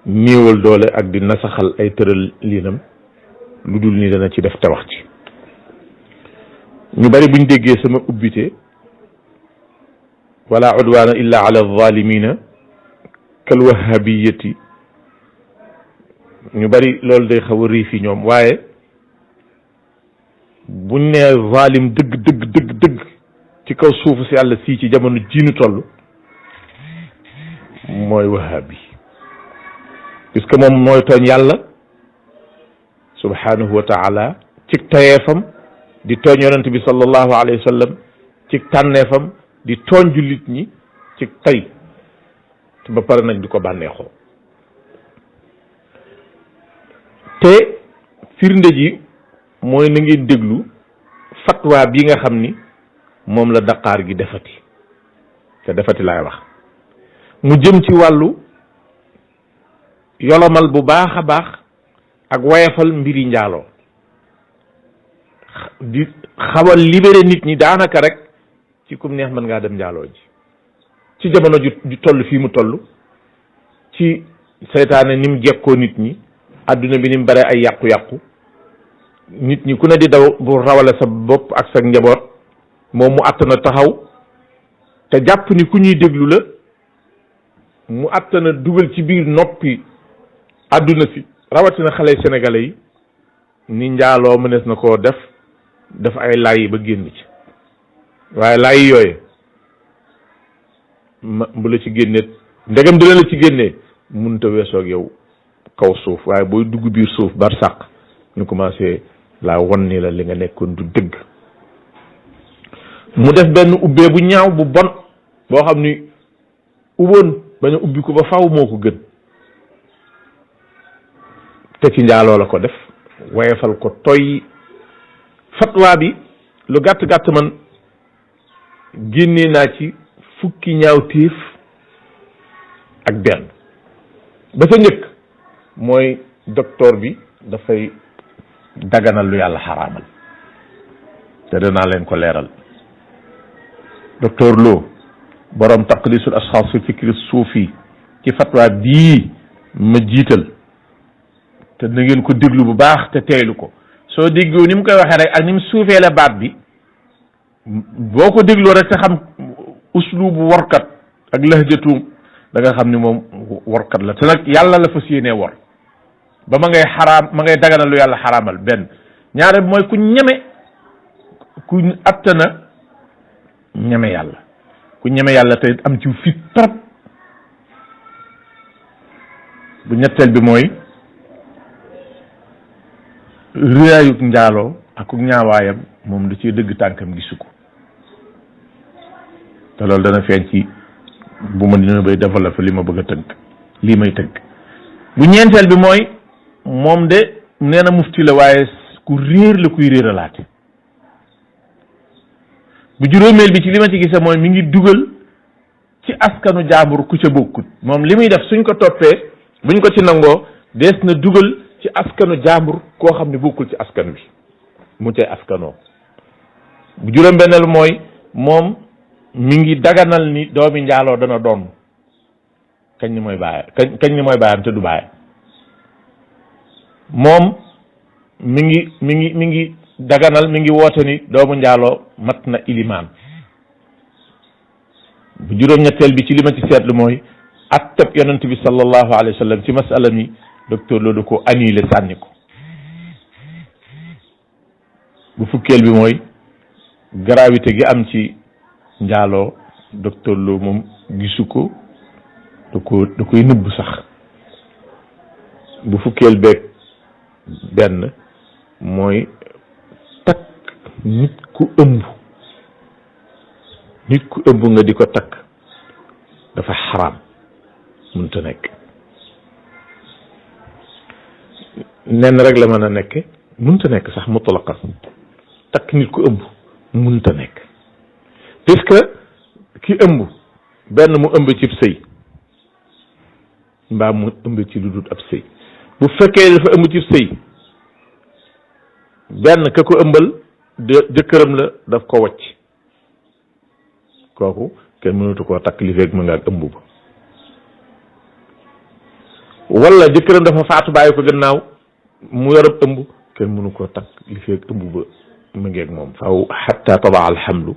néewal doole ak di nasaxal ay tëral liinam lu dul ni dana ci def te wax ci. ñu bari buñ déggee sama ubbite wala udwaana illa ala zalimina kal wahabiyati ñu bari loolu day xaw a rii fi ñoom, waaye buñ nee zalim dëgg ci kaw suufu si yàlla sii ci jamono jiinu toll mooy wahabi, puisque moom mooy tooñ yàlla subhanahu wa taala ci tayeefam di tooñ yonent bi sallallahu alayhi wa sallam ci tànneefam di tooñ jullit ñi ci tay te ba pare nag di ko bànneexoo. te firnde ji mooy na ngeen déglu fatwa bi nga xam ni moom la Dakar gi defati te defati laay wax, mu jëm ci wàllu yolomal bu baax a baax ak wayafal mbiri njaaloo, di xawal libéré nit ñi daanaka rek ci kum neex mën ngaa dem njaaloo ji ci jamono ju toll fii mu toll, ci seytaane ni mu jekkoo nit ñi, adduna bi ni mu bare ay yàqu-yàqu, nit ñi ku ne di daw bu rawale sa bopp ak sa njaboot, moom mu àttana taxaw te jàpp ni ku ñuy déglu la, mu àttana dugal ci biir noppi adduna si rawatina xale sénégalais yi ni njaaloo mënees na koo def ay laay ba génn ci, waaye laay yooyu bu la ci génnee ndegam dina la ci génnee mënta weesoog yow kaw suuf, waaye booy dugg biir suuf bar sàq ñu commencé laa won ni la li nga nekkoon du dëgg. mu def benn ubbee bu ñaaw bu bon boo xam ni ubboon bañ a ubbi ko ba faw moo ko gën, te ci njaaloo la ko def wayefal ko toy. fatwa bi lu gàtt man génnee naa ci fukki ñaaw téef ak benn. ba ca njëkk mooy docteur bi dafay daganal lu yàlla xaraamal, te danaa leen ko leeral. docteur Lo borom taqdisul ashxaas fi fikri suufi ci fatwa bii ma jiital, te na ngeen ko déglu bu baax te teeylu ko. soo déggoo ni mu koy waxee rek ak ni mu suufee la baat bi, boo ko dégloo rek te xam uslubu workat ak lahjatum da nga xam ni moom workat la, te nag yàlla la fas yéenee wor ba ma ngay daganal lu yàlla xaraamal. benn ñaare bi mooy ku ñeme, ku attana ñeme yàlla, ku ñeme yàlla te am ci fit trop. bu ñetteel bi mooy réyaayut njaaloo ak ñaawaayam moom da ci dëgg tànkam gisu ko, te loolu dana feeñ ci bu ma dina bay développé li ma bëgg a tënk lii may tënk. bu ñeenteel bi mooy moom de nee na mufti la waaye ku réer la, kuy réeralaate. bu juróomeel bi ci li ma ci gise mooy mi ngi dugal ci askanu jaambur ku ca bokkut. moom li muy def suñ ko toppee buñ ko ci nangoo dees na dugal ci askanu jaambur koo xam ne bokkul ci askan bi mu cay askanoo. bu juróom-benneel mooy moom mi ngi daganal ni doomi njaaloo dana doon kañ ni mooy baayam kañ ni mooy baayam te du baayam. moom mi ngi daganal, mi ngi woote ni doomu njaaloo mat na ilimaan. bu juróom-ñetteel bi ci li ma ci seetlu mooy atteb yonent bi sallallahu alayhi wa sallam ci masala mi docteur loolu ko annulé sànni ko. bu fukkeel bi mooy gravité gi am ci njaaloo docteur Lo moom gisu ko, da koy nëbb sax. bu fukkeel beeg benn mooy takk nit ku ëmb nga di ko takk dafa xaraam, mënta nekk. nenn rek la mën a nekke, mënta nekk sax mutlaqan. takk nit ku ëmb mënta nekk, puisque ki ëmb benn mu ëmb ci sëy mbaa mu ëmb ci lu dul ab sëy. bu fekkee dafa ëmb ci sëy, benn ka ko ëmbal jëkkëram la, daf ko wacc, kooku kenn mënatu koo takk li fekk mu nga ak ëmb ba. wala jëkkëram dafa faatu bàyyi ko gannaaw mu yorab ëmb kenn mënu koo takk li fekk ëmb ba mu ngeeg moom faaw xatta tabaa alhamlu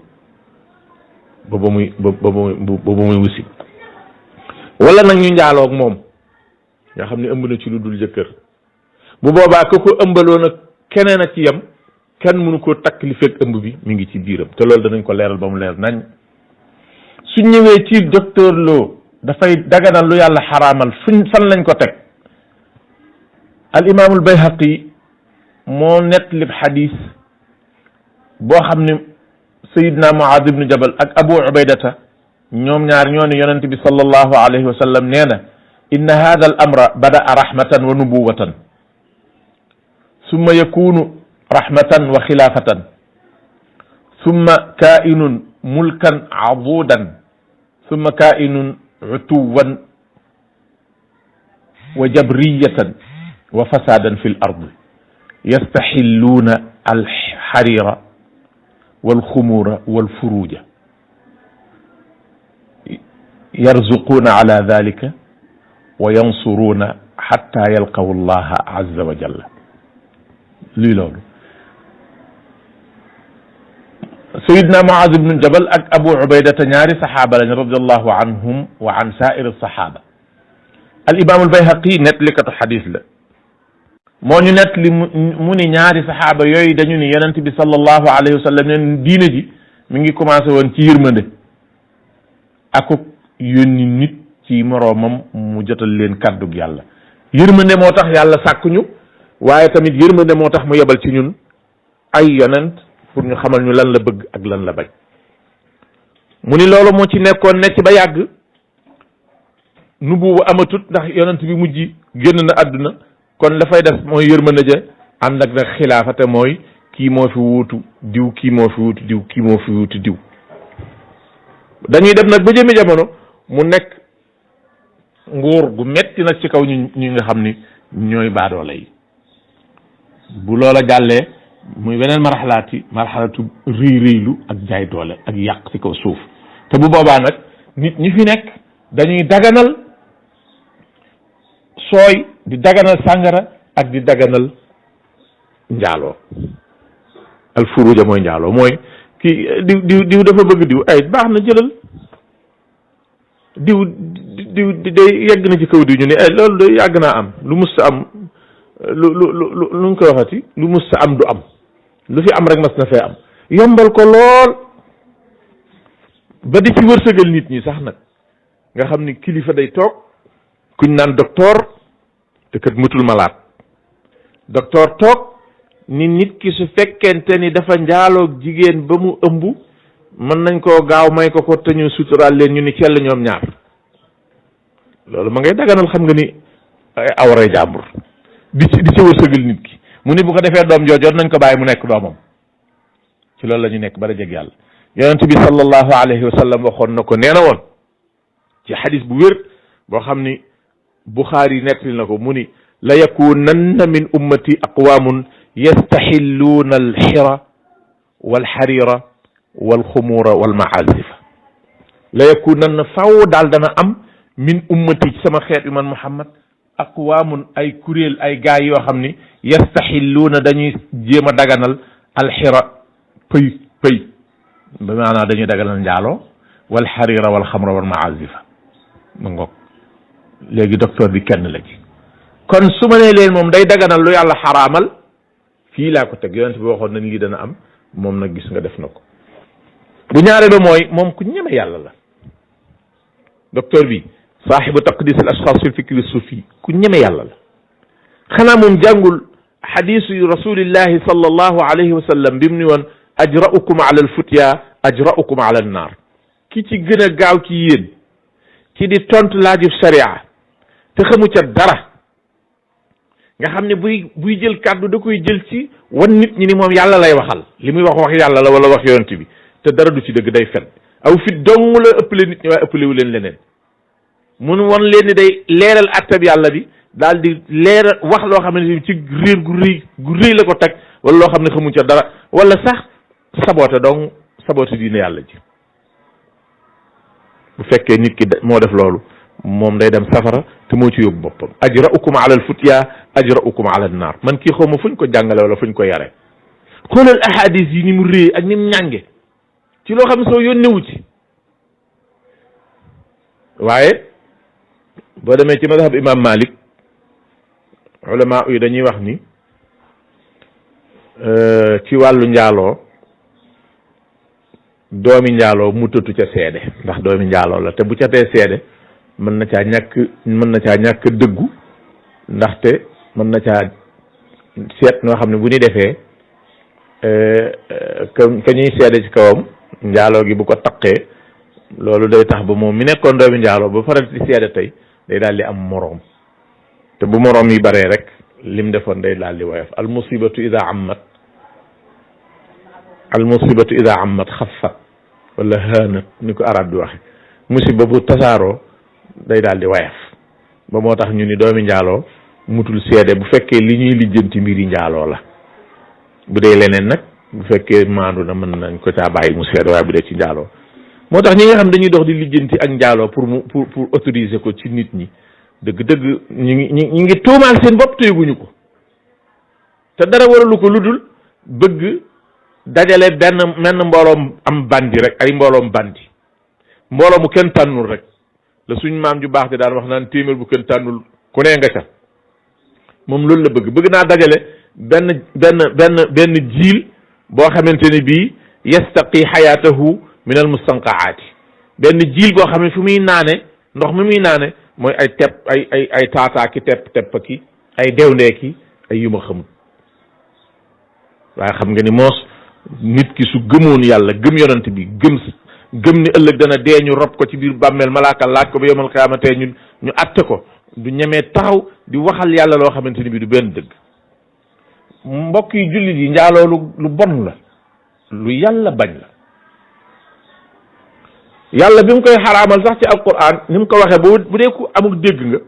ba ba muy wusi wala nag ñu njaaloog moom nga xam ne ëmb na ci lu dul jëkkër bu boobaa ku ko ëmbaloon ak keneen a ci yem kenn mënu koo takk li fekk ëmb bi mi ngi ci biiram te loolu danañ ko leeral ba mu leer nañ su ñëwee ci docteur Lo dafay daganal lu yàlla xaraamal fan lañ ko teg al imaamul Bayhaqi moo nettali xadis boo xam ne sayidna Muaad ibnu Jabal ak Abu Ubaydata ñoom ñaar ñoo ne yonente bi sallallahu alayhi wa sallam nee na inna hada al amra bada'a rahmatan wa nubuwatan summa yakunu rahmatan wa xilaafatan summa kaa'inun mulkan aduudan summa kaa'inun utuwan wa jabriyatan wa fasadan fi l ard yastaxilluuna alxarira walxumuura walfuruja yarzuquuna ala dalika wa yansuruuna xatta yalqaw allaha azza wa jalla lii loolu sayidna Muaz ibnu Jabal ak Abu Ubaydata ñaari saxaaba lañ radiallahu anhum wa an saa'iri saxaaba al imam al Bayhaqi nettalikatu xadis la moo ñu nettali mu ni ñaari saxaaba yooyu dañu ni yonent bi sallallahu alayhi wa sallam neen diine ji mi ngi commencé woon ci yërmande akuk yónni nit ci moroomam mu jotal leen kàddug yàlla yërmande moo tax yàlla sàkkuñu waaye tamit yërmande moo tax mu yebal ci ñun ay yonent pour ñu xamal ñu lan la bëgg ak lan la bañ mu ni loolu moo ci nekkoon ne ci ba yàgg nubuwa amatut ndax yonent bi mujj génn na àdduna kon la fay des mooy yërmande ja ànd ak nag xilaafate mooy kii moo fi wuutu diw kii moo fi wuutu diw kii moo fi wuutu diw dañuy dem nag ba jëmi jamono mu nekk nguur gu metti nag ci kaw ñu nga xam ni ñooy baadoole yi bu loola jàllee muy beneen marxalatu rëylu ak jaay doole ak yàq ci kaw suuf te bu boobaa nag nit ñi fi nekk dañuy daganal sooy di daganal sàngara ak di daganal njaaloo al furuja mooy njaaloo mooy kii diw dafa bëgg diw ay baax na jëlal diw day yegg na ci kaw diw ñu ne ay loolu de yàgg naa am lu mus am lu nga koy waxati lu mus am du am lu fi am rek mas na fee am yombal ko lool ba di ci wërsëgal nit ñi sax nag nga xam ni kilifa day toog kuñ naan docteur te kat mutul malaat docteur toog ni nit ki su fekkente ni dafa njaaloog jigéen ba mu ëmb mën nañ koo gaaw may ko te ñu suturaal leen ñu ni cell ñoom ñaar loolu ma ngay daganal xam nga ni awray jàmbur di ci wërsëgal nit ki mu ni bu ko defee doom joojoon nañ ko bàyyi mu nekk doomam ci loolu la ñu nekk bara jeg yàlla yonent bi sallallahu alayhi wa sallam waxoon na ko nee na woon ci xadis bu wér boo xam ni Buxaari nettali na ko mu ni la yakunanna min ummati aqwamun yastaxilluuna alxira walxarira walxumuura walmaazifa la yakunanna faw daal dana am min ummati ci sama xeet bi man Muhammad aqwaamun ay kuréel ay gaay yoo xam ni yastaxilluuna dañuy jéem a daganal alxira pëy ba maanaam dañuy daganal njaaloo wal xarira wal xamra wal maazifa ma ngoog léegi docteur bi kenn la ci kon su ma nee leen moom day daganal lu yàlla xaraamal fii laa ko teg yonent bi waxoon nañ lii dana am moom nag gis nga def na ko bu ñaare ba mooy moom ku ñeme yàlla la docteur bi saaxibu taqdis al ashxaas fi fikri suufi ku ñeme yàlla la xanaa moom jàngul xadisu rasulillahi sallallahu alayhi wa sallam bi mu ni woon ajra'ukum ala alfutya ajra'ukum ala annaar ki ci gën a gaaw ci yéen ci di tontu laajub sharia te xamu ca dara nga xam ne buy jël kàddu da koy jël ci wan nit ñi ni moom yàlla lay waxal li muy wax yàlla la wala wax yonent bi te dara du ci dëgg day fen aw fit dong la ëppale nit ñi waaye ëppale wu leen leneen mun won leen ni day leeral attab yàlla bi daal di leeral wax loo xam ne ci réer gu rëy la ko teg wala loo xam ne xamu ca dara wala sax saboote diine yàlla ji bu fekkee nit ki moo def loolu moom day dem safara te moo ci yóbbu boppam. ajra'ukum ala al futya ajra'ukum ala an naar man kii xaw ma fuñ ko jàngale wala fuñ ko yare. xoolal ahadis yi ni mu rée ak ni mu ñànge ci loo xam ne soo yónnewu ci. waaye boo demee ci madhab imam Malik ulama yi dañuy wax ni ci wàllu njaaloo doomi njaaloo mu tëtu ca seede ndax doomi njaaloo la te bu ca tee seede mën na caa ñàkk dëggu ndaxte mën na caa seet noo xam ne bu ñu defee ka ñuy seede ci kawam njaaloo gi bu ko taqee loolu day tax ba moom mi nekkoon doomi njaaloo ba faral di seede tey day daal di am moroom te bu moroom yi baree rek lim defoon day daal di woyof al musibatu ida ammat xaffat wala haanat ni ko arab di waxe musiba bu tasaaroo day daal di woyof ba moo tax ñu ni doomi njaaloo mutul seede bu fekkee li ñuy lijjanti mbiri njaaloo la bu dee leneen nag bu fekkee maandu na mën nañ ko caa bàyyi mu seede waaye bu dee ci njaaloo moo tax ñi nga xam dañuy dox di lijjanti ak njaaloo pour autoriser ko ci nit ñi dëgg-dëgg ñi ngi tuumaal seen bopp te yëguñu ko te dara waralu ko lu dul bëgg dajale menn mbooloom am bandi rek ay mbooloom bandi mbooloo mu kenn tànnul rek la suñ maam ju baax di daan wax naan téeméer bu kenn tànnul ku nee nga ca moom loolu la bëgg naa dajale benn jiil boo xamante ne bii yastaqi xayaatahu min al mustanqaati benn jiil boo xam ne fu muy naane ndox mi muy naane mooy ay tepp ay taataaki tepp ki ay dewndeeki ay yu ma xamul waaye xam nga ni moos nit ki su gëmoon yàlla gëm yonent bi gëm ni ëllëg dana dee ñu rob ko ci biir bàmmeel malaaka laaj ko ba yomal xiyaamate ñu atte ko du ñemee taxaw di waxal yàlla loo xamante ni bi du benn dëgg. mbokk yi jullit yi njaaloo lu bon la lu yàlla bañ la yàlla bi mu koy xaraamal sax ci alquran ni mu ko waxee bu dee ku amul dégg nga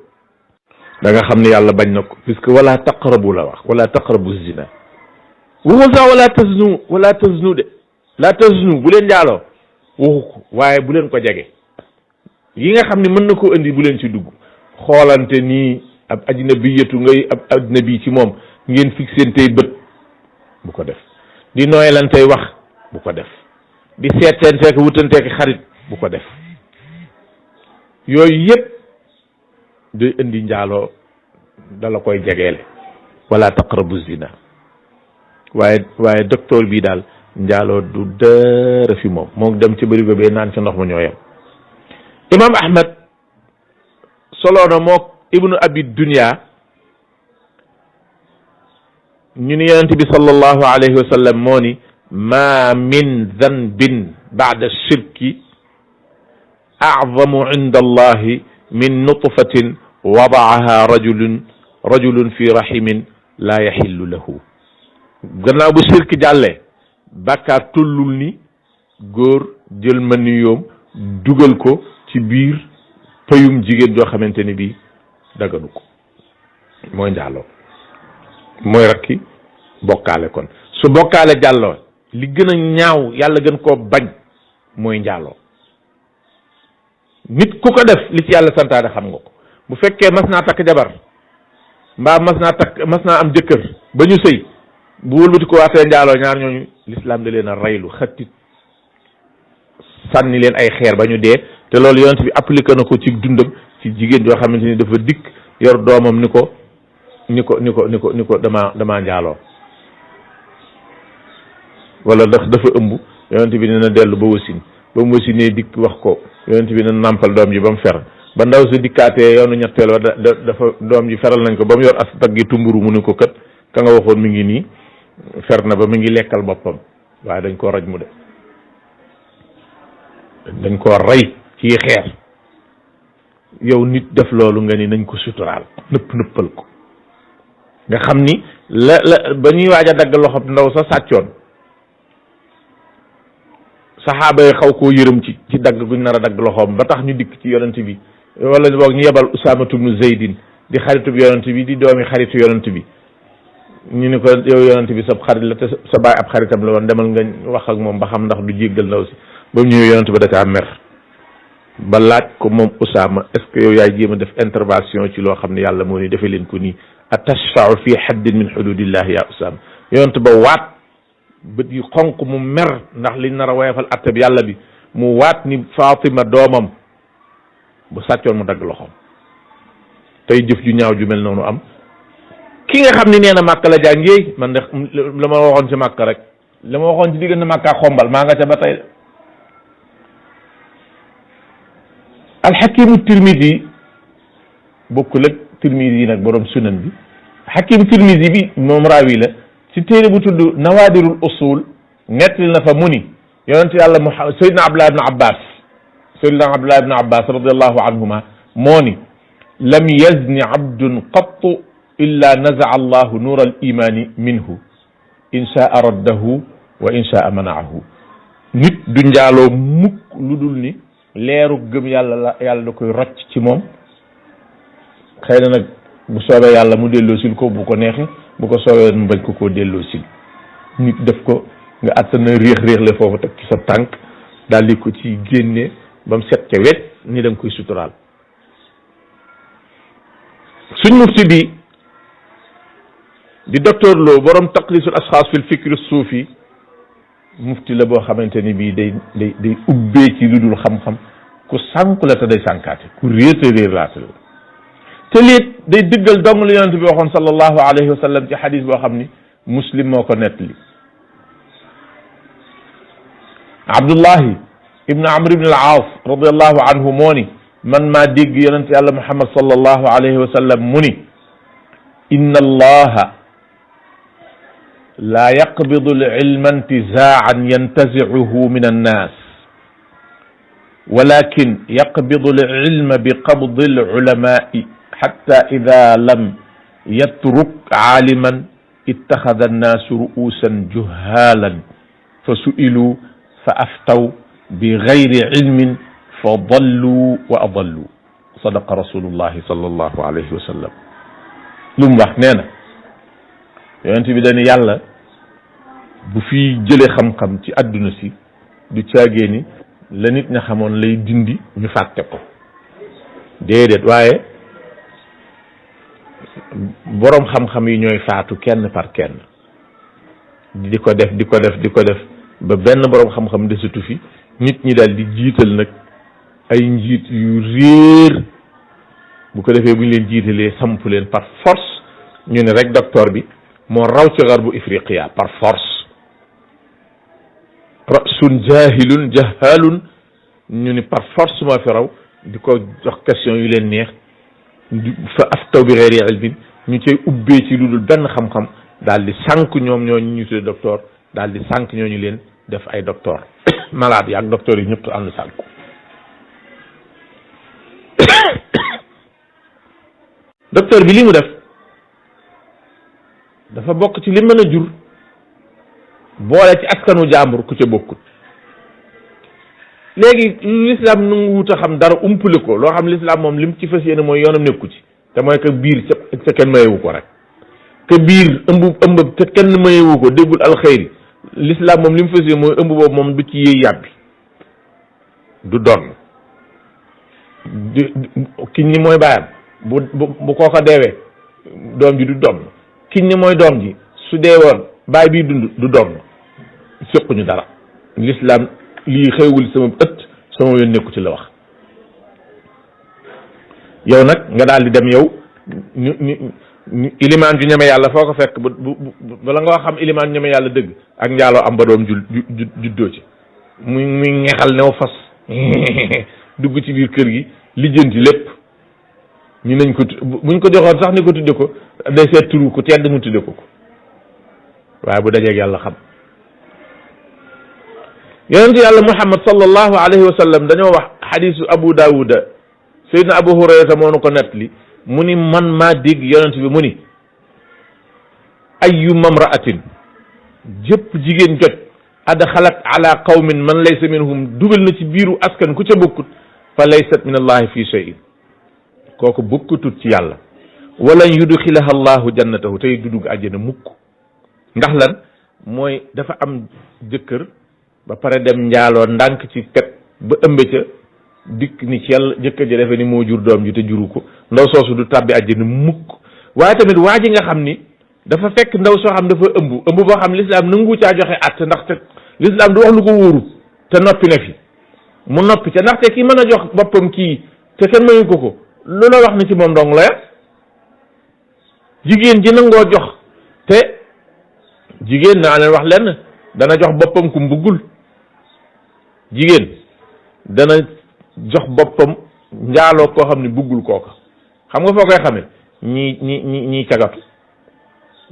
da nga xam ne yàlla bañ na ko puisque wala taqrabu la wax wala taqrabu zina waxul sax wala taznu de la taznu bu leen njaaloo waxu ko waaye bu leen ko jege yi nga xam ne mën na koo indi bu leen ci dugg xoolante nii ab ajnabiyatu ngay ab ajnabi ci moom ngeen fixentey bët bu ko def di nooyalantey wax bu ko def di seetenteek wutanteek xarit bu ko def yooyu yëpp day indi njaaloo dala koy jegeele wala taqrabu zina waaye docteur bii daal njaaloo du dara fi moom dem ci bërigo bee naan ci ndox ma ñooyam imam ahmad soloona moo ibnu abi dunya ñu ni yonente bi sallallahu alayhi wa sallam moo ni ma min danbin ba'da shirki a'zamu inda allahi min nutfatin wada'aha rajulun fi rahimin la yaxillu lahu gannaaw bu shirk jàllee bàkkaar tollul ni góor jël maniyoom dugal ko ci biir payum jigéen joo xamante ni bii daganu ko mooy njaaloo mooy rakki bokkaale kon su bokkaale jàlloo li gën a ñaaw yàlla gën koo bañ mooy njaaloo nit ku ko def li ci yàlla santaane xam nga ko bu fekkee mas naa takk jabar mbaa mas naa am jëkkër ba ñu sëy bu wëlbati ko waatee njaaloo ñaar ñooñu l'islam da leen a raylu xattit sànni leen ay xeer ba ñu dee te loolu yonent bi appliqué na ko ci dundam ci jigéen joo xamante ni dafa dikk yor doomam ni ko damaa njaaloo wala dafa ëmb yonent bi ne na dellu ba wasin ba mu wasinee dikk wax ko yonent bi ne nàmpal doom ji ba mu fer ba ndaw si dikkaatee yoonu ñetteel wa dafa doom ji feral nañ ko ba mu yor as daggi tumburu mu ni ko kat ka nga waxoon mi ngi nii fer na ba mi ngi lekkal boppam waaye dañ koo raj mu de dañ koo rey ci xeer yow nit def loolu nga ni nañ ko suturaal nëppal ko nga xam ni la ba ñuy waaj a dagg loxo ndaw sa sàccoon saxaaba yi xaw koo yërëm ci dagg guñ nar a dagg loxoom ba tax ñu dikk ci yonent bi wala boog ñu yebal Usaamatu bnu Zaydin di xaritub yonent bi di doomi xaritu yonent bi ñu ni ko yow yonent bi sab xarit la te sa baay ab xaritam la woon demal nga wax ak moom ba xam ndax du jéggal ndaw si ba mu ñëwee yonent ba da caa mer ba laaj ko moom Usaama est-ce que yow yaay jéem a def intervention ci loo xam ne yàlla moo ni defee leen ko nii atashfa'u fi haddin min hududillahi ya Usaama yonent ba waat bët yu xonq mu mer ndax liñ nar a woyofal atte bi yàlla bi mu waat ni Fatima doomam bu sàccoon mu dagg loxoom tey jëf ju ñaaw ju mel noonu am ki nga xam ne nee na Màkka la jàngee man de la ma waxoon ci Màkka rek la ma waxoon ci diggante Màkka xombal maa nga ca ba tey alxakimu tirmidi bokkul ak tirmidi yi nag borom sunan bi xakim tirmidi bi moom raawi la ci téere bu tudd nawaadirul usul nettali na fa mu ni yonent yàlla Muhammad Seydina Abdullah ibn Abbas radiallahu anhuma moo ni lam yazni abdun qattu illa nazaa allahu nuur al imani minhu in shaa raddahu wa in shaa manaahu nit du njaaloo mukk lu dul ni leeru gëm yàlla la yàlla da koy rocc ci moom xëy na nag bu soobee yàlla mu delloo sil ko bu ko neexee bu ko soobee mu bañ ko koo delloo sil nit def ko nga attana réex le foofu teg ci sa tànk daal di ko ci génne ba mu set ca wet ni da nga koy suturaal suñ mufti bi di docteur Lo borom taqlisul asxaas fil fikri suufi mufti la boo xamante ni bii day ubbee ci lu dul xam-xam ku sànku la te day sànkaate ku réer laata la te liit day dëggal dong lu yonent bi waxoon sallallahu alayhi wa sallam ci xadis boo xam ni muslim moo ko nettali Abdullahi ibn Amr ibn al-Aas radiallahu anhu moo ni man maa dégg yonent yàlla Muhammad sallallahu alayhi wa sallam mu ni inna allaha laa yaqbidu al-ilma intizaan yantazicuhu min annas walakin yaqbidu al-ilma biqabdi al-ulamai xatta ida lam yatruk caaliman ittaxada annaasu ru'uusan juhaalan fa su'iluu fa aftaw bi gayri cilmin fa dallu wa adallu sadaqa rasulullahi sallallahu alayhi wa sallam lu mu wax nee na yonent bi dañu yàlla bu fi jëlee xam-xam ci àdduna si du caagee ni la nit ña xamoon lay dindi ñu fàtte ko déedéet waaye boroom xam-xam yi ñooy faatu kenn par kenn di ko def ba benn boroom xam-xam desatu fi nit ñi daal di jiital nag ay njiit yu réer bu ko defee bu ñu leen jiitalee samp leen par force ñu ne rek docteur bi moo raw ci garbu ifriqiya par force rasun jahilun jahalun ñu ni par force moo fi raw di ko jox question yu leen neex fa aftaw bi ghairi ilmin ñu cay ubbee ci lu dul benn xam-xam daal di sànq ñoom ñooñu ñu tudde docteur daal di sànq ñooñu leen def ay docteur malade yi ak docteur yi ñëpp ànd sànq docteur bi li mu def dafa bokk ci li mën a jur boole ci askanu jàmbur ku ca bokkut léegi l'islam nangu wut a xam dara umpale ko loo xam l'islam moom lim ci fas yéene mooy yoonam nekku ci te mooy que biir ca kenn mayewu ko rek que biir ëmb te kenn mayewu ko déggul alxeyri l'islam moom lim fas yéene mooy ëmb boobu moom du ci yëy yàbbi du doon kiñ ni mooy baayam bu kooko deewee doom ji du doom kiñ ni mooy doom ji su dee woon baay bii dund du doom séquñu dara l'islam lii xewul sama ëtt sama yoon nekku ci la wax yow nag nga daal di dem yow ñu ilimaan ju ñeme yàlla foo ko fekk bala nga xam ilimaan ñeme yàlla dëgg ak njaaloo am ba doom juddoo ci muy ngexal new fas dugg ci biir kër gi lijjanti lépp ñu nañ ko buñ ko joxoon sax ni ko tudde ko day seet turu ko tedd mu tudde ko waaye bu dajeeg yàlla xam yonent yàlla Muhammad sallallahu alayhi wa sallam dañoo wax xadisu Abu Daawuda Seydina Abu Hurayrata moo nu ko nettali mu ni man maa dégg yonent bi mu ni ayyu mamra'atin jëpp jigéen jot adxalat ala qawmin man laysa minhum dugal na ci biiru askan ku ca bokkut fa laysat min allahi fi shay'in kooku bokkutut ci yàlla walan yudxilaha allahu jannatahu tey du dugg àjjana mukk ndax lan mooy dafa am jëkkër ba pare dem njaaloo ndànk ci pet ba ëmbe ca dikk ni ci yàlla jëkkër ji defe ni moo jur doom ji te juru ko ndaw soosu du tàbbi àjjana mukk. waaye tamit waa ji nga xam ni dafa fekk ndaw soo xam dafa ëmb boo xam lislaam nangu caa joxe àtte ndaxte lislaam du wax lu ko wóoru te noppi na fi mu noppi ca ndaxte ki mën a jox boppam kii te kenn mayu ko lu la wax ni ci moom dong la ya jigéen ji nangoo jox te jigéen naa leen wax lenn dana jox boppam ku mbuggul jigéen dana jox boppam njaaloo koo xam ne buggul kooka xam nga foo koy xamee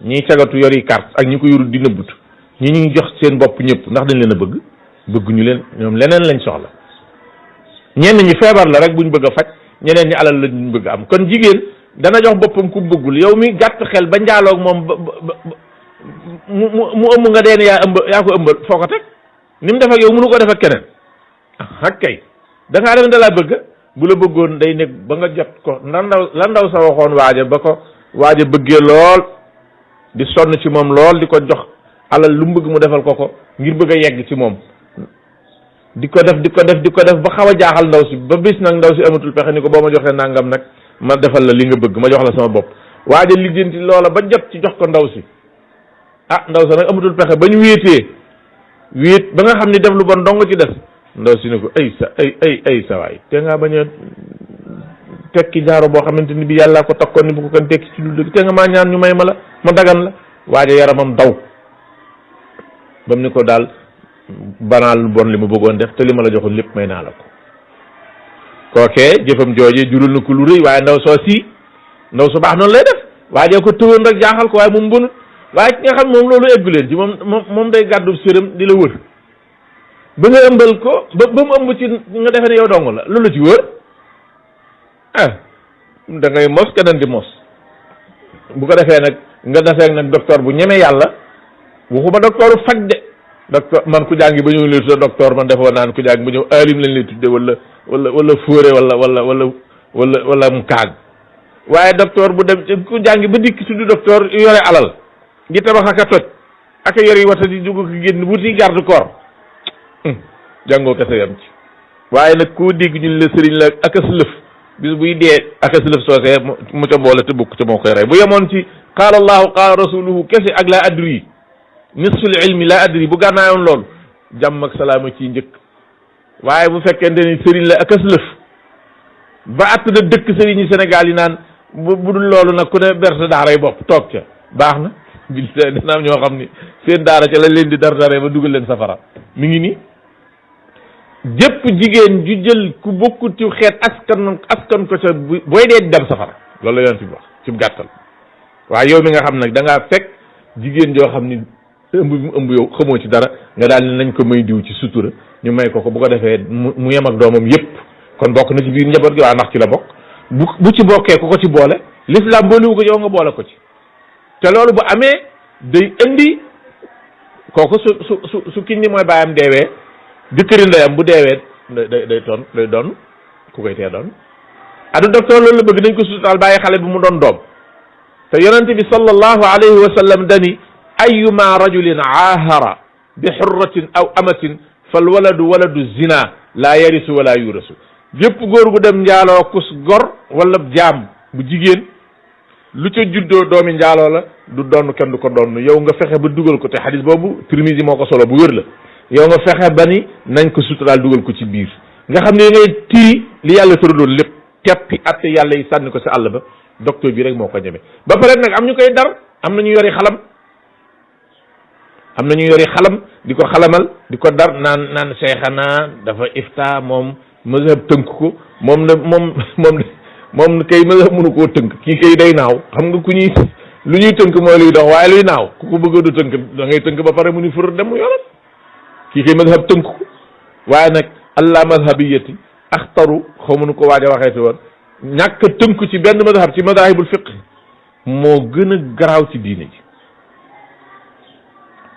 ñii cagatu yori carte ak ñi ko yorul di nëbbutu ñi ñu ngi jox seen bopp ñëpp ndax dañ leen a bëgg ñu leen ñoom leneen lañ soxla ñenn ñi feebar la rek buñ bëgg a faj ñeneen ñi alal lañ bëgg a am kon jigéen dana jox boppam ku bëggul yow mi gàtt xel ba njaaloog moom mu ëmb nga deen yaa ko ëmbal foo ko teg ni mu def ak yow mënu ko def ak keneen ak kay da ngaa def da laa bëgg bu la bëggoon day nekk ba nga jot ko la ndaw sa waxoon waaja ba ko waaja bëggee lool di sonn ci moom lool di ko jox alal lu mu bëgg mu defal ko ngir bëgg a yegg ci moom di ko def ba xaw a jaaxal ndaw si ba bis nag ndaw si amatul pexe ni ko boo ma joxee nangam nag ma defal la li nga bëgg ma jox la sama bopp waaja lijjanti loola ba jot ci jox ko ndaw si ndaw sa nag amatul pexe ba ñu wéet ba nga xam ni def lu bon dong ci des ndaw si ne ko ay sa waay te ngaa bañ a tekki jaaro boo xamante ni bi yàlla ko takkoon ni bu ko kan tekki ci lu dëgg te nga maa ñaan ñu may ma la ma dagan la waaja yaramam daw ba mu ni ko daal banaal lu bon li ma bëggoon def te li ma la joxoon lépp may naa la ko kookee jëfam jooje jural na ko lu rëy waaye ndaw su baax noonu lay def waajee ko tëwoon rek jaaxal ko waaye moom bonut waaye ki nga xam moom loolu eggu leen ci moom day gàddu sërëm di la wër ba nga ëmbal ko ba mu ëmb ci nga defe ne yow dong la loolu la ci wër da ngay mos keneen di mos bu ko defee nag nga defee nag docteur bu ñeme yàlla waxuma docteur faj de docteur man ku jàngi ba ñëw leen sa docteur man defoon naan ku jàngi ba ñëw alim lañ lay tudde wala fóore wala mu kaag waaye docteur bu dem ku jàngi ba dikk tuddu docteur yore alal di tabax ak a toj ak a yore wata di dugg ko génn wuti garde corps jàngoo kese yam ci waaye nag koo dégg ñu la sëriñ la ak a lëf bis buy dee ak a lëf soosee mu ca boole te bukk ca moo koy rey bu yemoon ci qaala allahu qaala rasuluhu kese ak laa adri yi nisful ilmi laa adri bu gànnaayoon loolu jàmm ak salaama ci njëkk waaye bu fekkente ni sëriñ la ak a lëf ba att na dëkk sëriñ yi Sénégal yi naan bu dul loolu nag ku ne berse daaray bopp toog ca baax na bi dina am ñoo xam ni seen daara ca la leen di dardaree ba dugal leen safara mi ngi nii jëpp jigéen ju jël ku bokkut ci xeet askan ko ca booy dee dem safara loolu la yoon fi wax ci gàttal waaye yow mi nga xam nag da ngaa fekk jigéen joo xam ni ëmb yow xamoo ci dara nga daal ne nañ ko may diw ci sutura ñu may ko bu ko defee mu yem ak doomam yépp kon bokk na ci biir njaboot gi waa ndax ci la bokk bu ci bokkee ku ko ci boole l'islam boolewu ko yow nga boole ko ci te loolu bu amee day indi kooku su kiñ ni mooy baayam deewee jëkkëri ndeyam bu deewee day doon ku koy tee doon adu docteur loolu la bëgg dañ ko sutaal bàyyi xale bi mu doon doom te yonente bi sallallahu alayhi wa sallam dani ayuma rajulin aahara bi xurratin aw amatin fal waladu waladu zina laa yarisu wala yurasu gépp góor gu dem njaaloo kus gor wala jaam bu jigéen lu ca juddoo doomi njaaloo la du donn kenn du ko donn yow nga fexe ba dugal ko te xadis boobu Tirmisi moo ko solo bu wér la yow nga fexe ba ni nañ ko suturaal dugal ko ci biir nga xam ne ngay tiri li yàlla tëraloon lépp teppi atte yàlla yi sànni ko si àll ba docteur bi rek moo ko ñeme ba pare nag am ñu koy dar am na ñu yori xalam di ko xalamal di ko dar naan Cheikhana dafa ifta moom mazhab tënk ko moom kay mazhab mënu koo tënk kii kay day naaw xam nga ku ñuy lu ñuy tënk mooy luy dox waaye luy naaw ku ko bëgg du tënk da ngay tënk ba pare mu ni fur dem mu yoonam kii kay mazhab tënk ko waaye nag allah mazhabiyati axtaru xaw ma nu ko waaj a waxeeti woon ñàkk tënk ci benn mazhab ci mazahibul fiqh moo gën a garaaw ci diine ji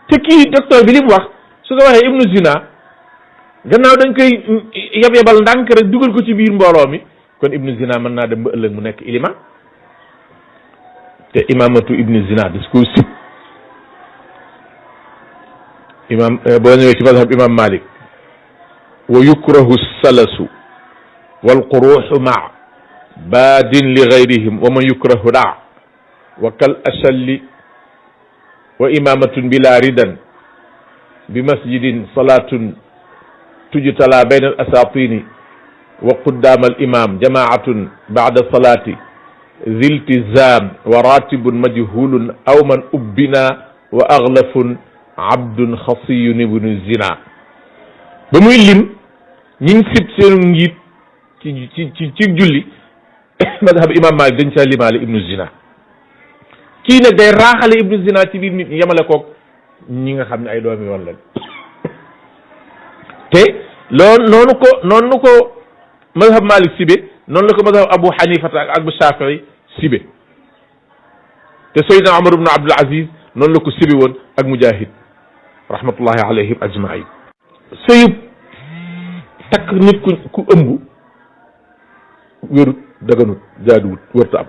te kii docteur bi li mu wax su ko waxee ibnu zina gannaaw dañ koy yebal ndànk rek dugal ko ci biir mbooloo mi kon ibnu zina mën naa dem ba ëllëg mu nekk ilima te imamatu ibnu zina das ko sib imam boo ñëwee ci mazhab imam malik wa yukrahu salasu walquruxu maa baadin li gayrihim wa man yukrahu daa wa kal ashalli wa imamatun bila ridan bi masjidin salatun tujtala bayna al asatini wa quddama al imam jamaatun bada salati ziltizam wa ratibun majhulun aw man ubbina wa aglafun abdun xasiyun ibnu zina ba muy lim ñi ngi sib seenu njiit ci julli madhab imam Malik dañ ca limaale ibnu zina kii nag day raaxale ibnu zina ci biir nit ñi yemale koog ñi nga xam ne ay doomi yoon lañ te noonu ko madhab Malik sibe noonu la ko madhab Abu Hanifata ak Abu Shafii sibe te Seydina Omar ibnu Abdul Aziz noonu la ko sibe woon ak Mujahid rahmatullahi alayhim ajmain sëyub takk nit ku ëmb wérut daganut jaaduwut wërta am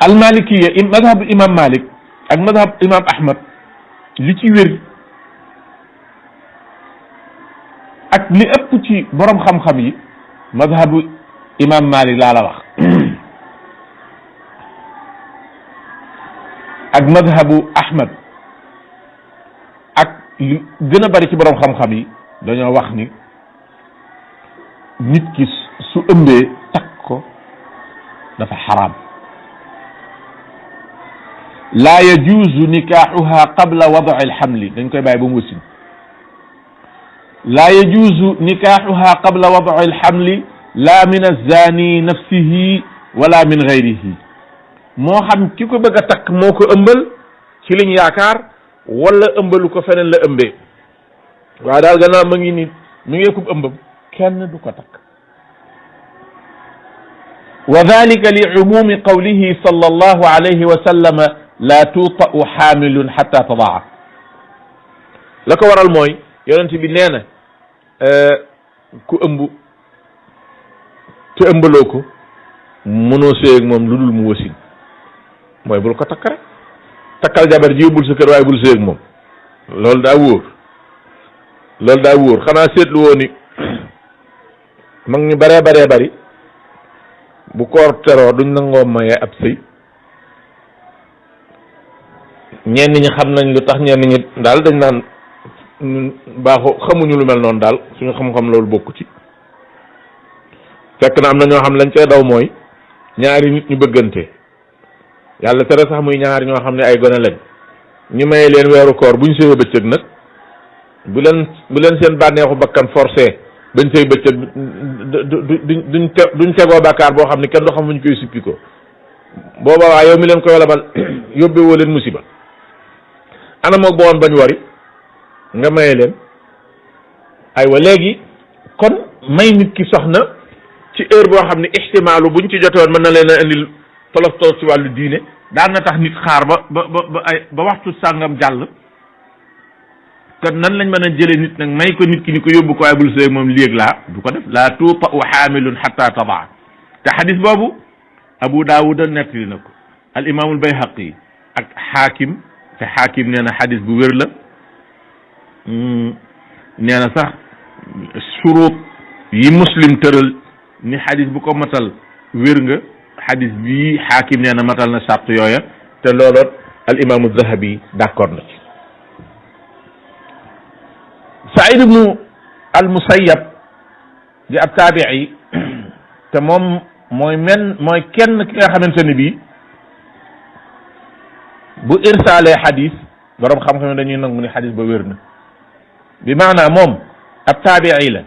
almalikiya madhab imam Malik ak madhab imam Ahmad li ci wér ak li ëpp ci borom xam-xam yi madhabu imam Malik laa la wax ak madhabu Ahmad ak li gën a bari ci borom xam-xam yi dañoo wax ni nit ki su ëmbee takk ko dafa xaraam laa yajuuzu nikaaxuha qabla wadi alxamli dañ koy bàyyi ba mu wasin laa yajuuzu nikaaxuha qabla wadi alxamli laa min azzaani nafsihi wala min gayrihi moo xam ki ko bëgg a takk moo ko ëmbal ci liñ yaakaar wala ëmbalu ko feneen la ëmbee waaye daal gannaaw ma ngi ni mi ngi kub ëmbam kenn du ko takk wa dalika li umumi qawlihi sallallahu alayhi wa sallama la tuta'u xaamilun xatta tadaa la ko waral mooy yonent bi nee na ku ëmb te ëmbaloo ko mënoo sëy ak moom lu dul mu wasin mooy bul ko takk rek takkal jabar ji yóbbul sa kër waaye bul sëy ak moom loolu daa wóor xanaa seetlu woo ni mag ñu baree bari bu koor teroo duñ nangoo maye ab sëy ñenn ñi xam nañ lu tax ñenn ñi daal dañ naan baaxoo xamuñu lu mel noonu daal suñu xam-xam loolu bokku ci fekk na am na ñoo xam lañ cee daw mooy ñaari nit ñu bëggante yàlla tere sax muy ñaari ñoo xam ne ay gone lañ ñu maye leen weeru koor buñ sëyee bëccëg nag bu leen seen bànneexu bakkan forcé bañ sëy bëccëg duñ tegoo bàkkaar boo xam ne kenn du xam fu ñu koy suppi ko booba waa yow mi leen koy labal yóbbee woo leen musiba ana moog bowoon bañ wari nga maye leen aywa léegi kon may nit ki soxna ci heure boo xam ne ixtimaalu buñ ci jotoon mën na leen a indil tolof tolof ci wàllu diine daan na tax nit xaar ba waxtu sàngam jàll kon nan lañ mën a jëlee nit nag may ko nit ki ni ko yóbbu ko waaye bul sëy moom léeg laa du ko def laa tuuta'u xaamilun xatta tadaa te xadis boobu Abu Daawuda nettali na ko al imaamul Bayhaqi ak xaakim te xaakim nee na xadis bu wér la nee na sax surut yi muslim tëral ni xadis bu ko matal wér nga xadis bii xaakim nee na matal na sart yooya te looloot al imaamu Zahabi d'accord na ci Saïd ibnu al Musayyab di ab taabii te moom mooy kenn ki nga xamante ne bii bu irsaalee xadis borom xam-xam dañuy nangu ni xadis ba wér na bi maanaam moom ab taabii la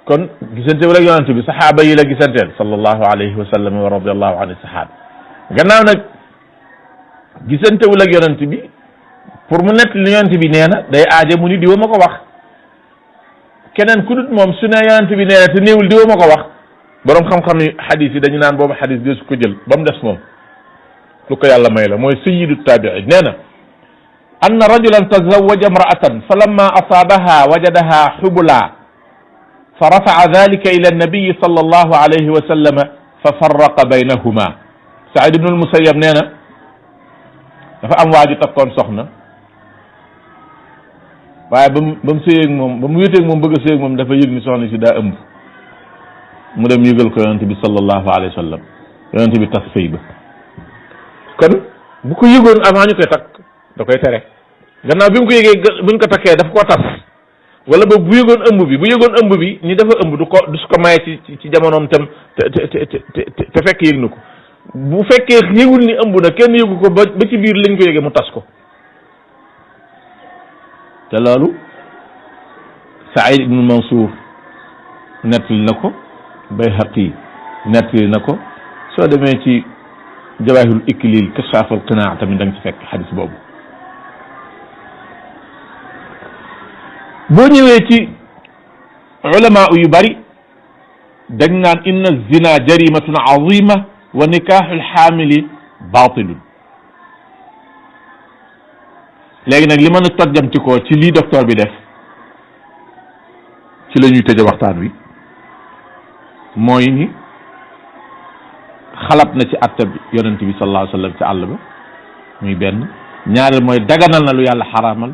kon gisantewul ak yonent bi saxaaba yi la gisanteel sallallahu alayhi wa sallam wa radiyallahu an saxaaba gannaaw nag gisantewul ak yonent bi pour mu nett li yonent bi nee na day aaje mu ni diwa ma ko wax keneen ku dut moom su ne yonent bi nee na te néewul diwa ma ko wax borom xam-xam yi xadis yi dañu naan boobu xadis bi su ko jël ba mu des moom lu ko yàlla may la mooy sayyidu taabiin nee na anna rajulan tazawaja imra'atan fa lamma asaabaha wajadaha xubula fa rafa'a dhalika ila annabiyi sallallahu alayhi wa sallam fa farraqa baynahuma Saïd ibn al-Musayyab nee na dafa am waaju takkoon soxna waaye ba mu sëy ak moom ba mu wéeteeg moom bëgg a sëy ak moom dafa yëg ni soxna si daa ëmb mu dem yëgal ko yonent bi sallallahu alayhi wa sallam yonent bi tas sëy ba. kon bu ko yëgoon avant ñu koy takk da koy tere gannaaw bi mu ko yëgee buñ ko takkee daf koo tas wala ba bu yëgoon ëmb bi ñu dafa ëmb du su ko maye ci jamonoom tam te fekk yëg na ko bu fekkee yëgul ni ëmb na kenn yëgu ko ba ci biir lañ ko yëgee mu tas ko. te loolu Saïd ibnu Mansour nettali na ko Bayhaqi nettali na ko soo demee ci Jawaahirul Iklil Kashaaful Qinaa tamit da nga ci fekk xadis boobu. boo ñëwee ci ulama yu bari dañ naan inna zina jarimatun azima wa nikaaxul xaamili baatilun. léegi nag li mën a tojjamtikoo ci lii docteur bi def ci la ñuy tëje waxtaan wi mooy ni xalab na ci atta bi yonent bi sallallahu alayhi wa sallam ci àll ba muy benn ñaareel mooy daganal na lu yàlla xaraamal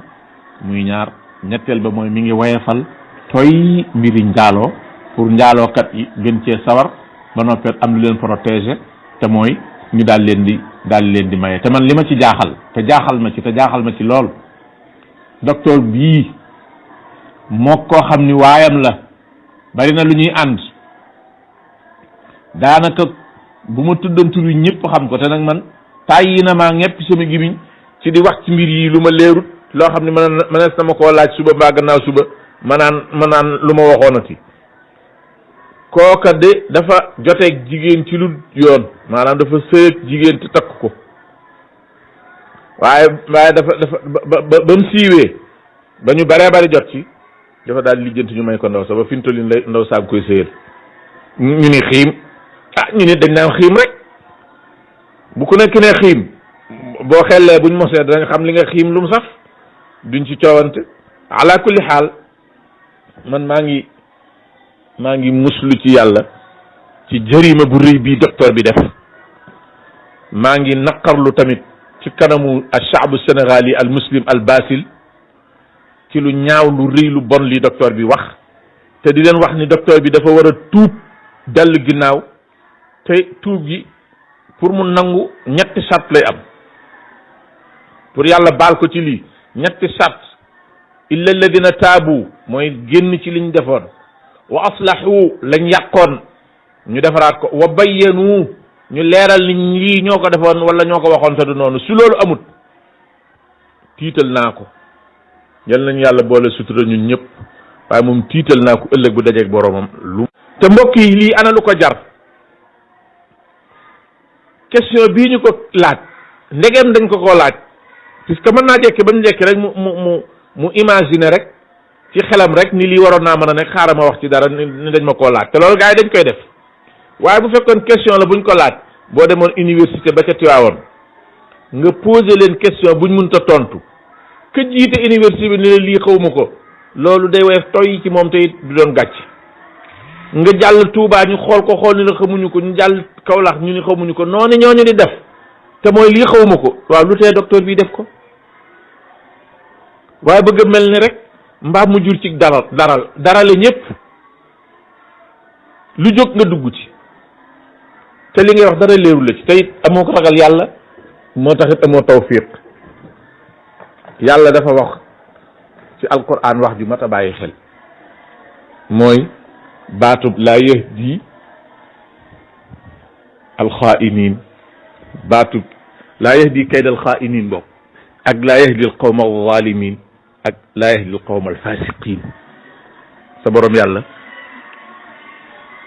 muy ñaar ñetteel ba mooy mi ngi woyefal toy mbiri njaaloo pour njaalookat yi gën cee sawar ba noppet am lu leen protéger te mooy ñu daal leen di maye. te man li ma ci jaaxal te jaaxal ma ci lool docteur bii moo koo xam ni waayam la bari na lu ñuy ànd daanaka bu ma tuddoon tur yi ñëpp xam ko te nag man tàyyi na maa ñepp sama gimiñ ci di wax ci mbir yi lu ma leerut loo xam ne mënees na ma koo laaj suba mbaa gannaaw suba ma naan lu ma waxoonati. kooka de dafa joteeg jigéen ci lu yoon maanaam dafa sëyeeg jigéen te takk ko waaye dafa ba mu siiwee ba ñu baree bari jot ci dafa daal lijjanti ñu may ko ndaw sa ba fi mu toll nii ndaw saag koy sëyal ñu ni xiim ñu ni dañ naan xiim rek bu ku nekk ne xiim boo xellee buñ mosee danañ xam li nga xiim lu mu saf duñ ci coowante ala kulli xaal man maa ngi muslu ci yàlla ci jërima bu rëy bii docteur bi def maa ngi naqarlu tamit ci kanamu ashaabu sénégal yi al muslim al basil ci lu ñaaw lu rëy lu bon li docteur bi wax te di leen wax ni docteur bi dafa war a tuub dellu ginnaaw te tuub gi pour mu nangu ñetti sart lay am pour yàlla baal ko ci lii ñetti sart illa alladina taabu mooy génn ci liñ defoon wa aslahu lañ yàqoon ñu defaraat ko wa bayyanu ñu leeral ni lii ñoo ko defoon wala ñoo ko waxoon te du noonu su loolu amut tiital naa ko yal nañu yàlla boole sutura ñun ñëpp waaye moom tiital naa ko ëllëg bu dajeeg boromam lu te mbokk yi lii ana lu ko jar question bii ñu ko laaj ndegem dañ ko laaj puisque mën naa jekki ba mu jekki rek mu imaginer rek ci xelam rek ni lii waroon naa mën a nekk xaaral ma wax ci dara ni dañ ma koo laaj te loolu gars yi dañ koy def waaye bu fekkoon question la buñ ko laaj boo demoon université ba ca Tiwaawoon nga posé leen question buñ mënta tontu ka jiite université bi ni la lii xawma ko loolu day woyof toy ci moom te it du doon gàcc nga jàll Touba ñu xool ko xool ni la xamuñu ko ñu jàll Kaolack ñu ni xamuñu ko noonu ñooñu di def te mooy lii xawma ko waaw lu tee docteur bi def ko waaye bëgg a mel ni rek mbaa mu jur ci darale ñëpp lu jóg nga dugg ci te li ngay wax dara leeru la ci te it amoo ko ragal yàlla moo tax it amoo tawfiq yàlla dafa wax ci alquran wax ju mat a bàyyi xel mooy baatub laa yahdi alxaa'iniin baatub laa yahdi kayd alxaa'iniin bokk ak laa yahdi alqawma alzaalimiin ak laa yahdi alqawma alfaasiqiin sa borom yàlla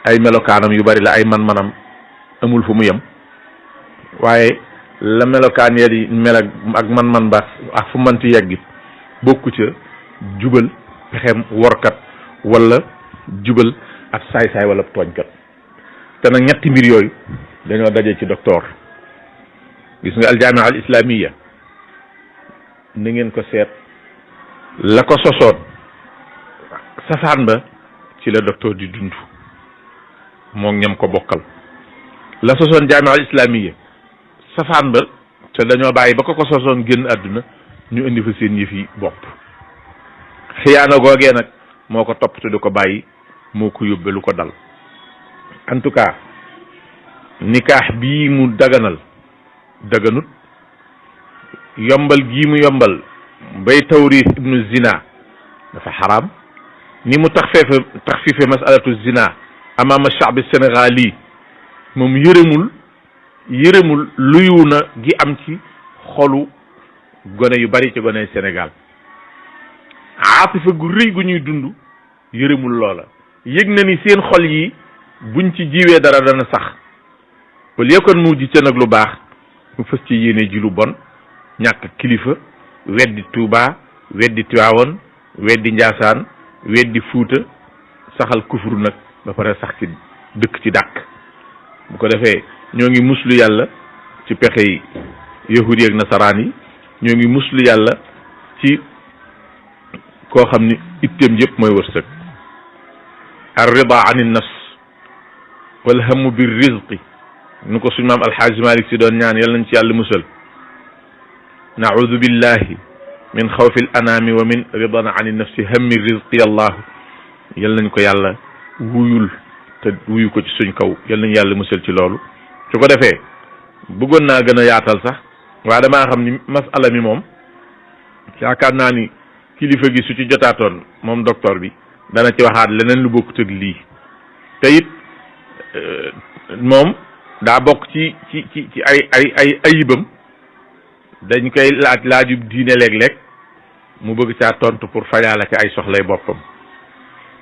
ay melokaanam yu bari la ay man-manam amul fu mu yem waaye la melokaan ya di mel ak man-man ba ak fu manti yeggit bokku ca jubal pexem workat wala jubal ak saay-saay wala tooñkat te nag ñetti mbir yooyu dañoo daje ci docteur gis nga aljaamia al islamiya ni ngeen ko seet la ko sosoon safaan ba ci la docteur di dund moom ñam ko bokkal la sosoon jaamia al islamiya safaan ba te dañoo bàyyi ba ko sosoon génn àdduna ñu indi fa seen yëf yi bopp xiyaana googee nag moo ko topp te du ko bàyyi moo ko yóbbe lu ko dal. en tout cas nikaax bii mu daganut yombal gii mu yombal bay tawriis ibnu zina dafa xaraam. ni mu taxfiife masalatu zina amaama shaabi sénégali moom yërëmul luyu na gi am ci xolu gone yu bari ci gone Sénégal aatifa gu rëy gu ñuy dund yërëmul loola yëg na ni seen xol yi buñ ci jiwee dara dana sax wala yekkoon mu ji ca nag lu baax mu fës ci yéene ji lu bon ñàkk kilifa weddi Tuuba weddi Tiwaawoon weddi Njaasaan weddi Fuuta saxal kufur nag ba pare sax ci dëkk ci dàkk bu ko defee ñoo ngi muslu yàlla ci pexe yi yahudi ak nasaraan yi ñoo ngi muslu yàlla ci koo xam ni itteem yëpp mooy wërsëg ar rida an nafs wal hammu bir rizqi nu ko suñ maam alxaaji Malik si doon ñaan yal nañ ci yàlla musal naudu billahi min xawfi l anaami wa min ridan an nafsi hammi rizqi allahu yal nañ ko yàlla wuyul te wuyu ko ci suñ kaw yal nañ yàlla musal ci loolu su ko defee bëggoon naa gën a yaatal sax waaye damaa xam ni masala mi moom yaakaar naa ni kilifa gi su ci jotaatoon moom docteur bi dana ci waxaat leneen lu bokkut ak lii te it moom daa bokk ci ay ayibam dañ koy laajub diine léeg-léeg mu bëgg caa tontu pour fajaale ko ay soxlay boppam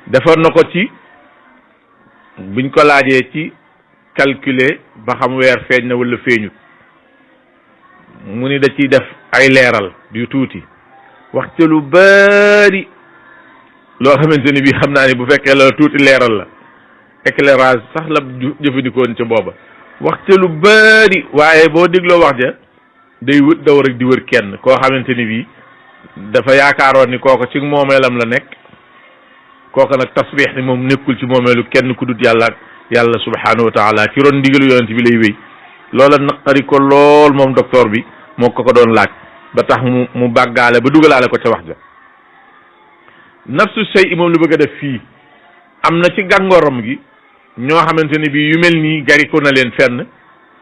defoon na ko ci buñ ko laajee ci calculer ba xam weer feeñ na wala feeñut mu ni da ciy def ay leeral yu tuuti wax ca lu bari loo xamante ni bii xam naa ni bu fekkee la tuuti leeral la éclairage sax la jëfandikoon ca booba wax ca lu bari waaye boo dégloo wax ja day daw rek di wër kenn koo xamante ni bii dafa yaakaaroon ni kooko ci moomeelam la nekk kooko nag tasbix ni moom nekkul ci moomeelu kenn ku dut yàlla subhanahu wa taala ci ron ndigalu yonent bi lay wéy loola naqari ko lool moom docteur bi moo ko doon laaj ba tax mu bàggaale ba dugalaale ko ca wax ja nafsu shay moom lu bëgg a def fii am na ci gàngooram gi ñoo xamante ni bii yu mel nii gari ko na leen fenn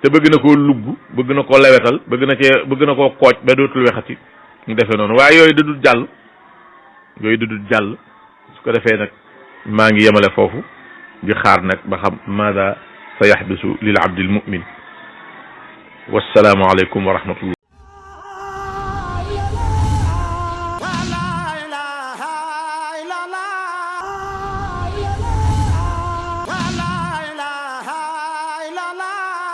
te bëgg na koo lugg bëgg na koo lewetal bëgg na koo kooj ba dootul wexati ñu defee noonu waaye yooyu dadul jàll su ko defee nag maa ngi yemale foofu di xaar nag ba xam maada sa yaxbisu lil abdil mumin wassalaamu aleykum wa rahmatullah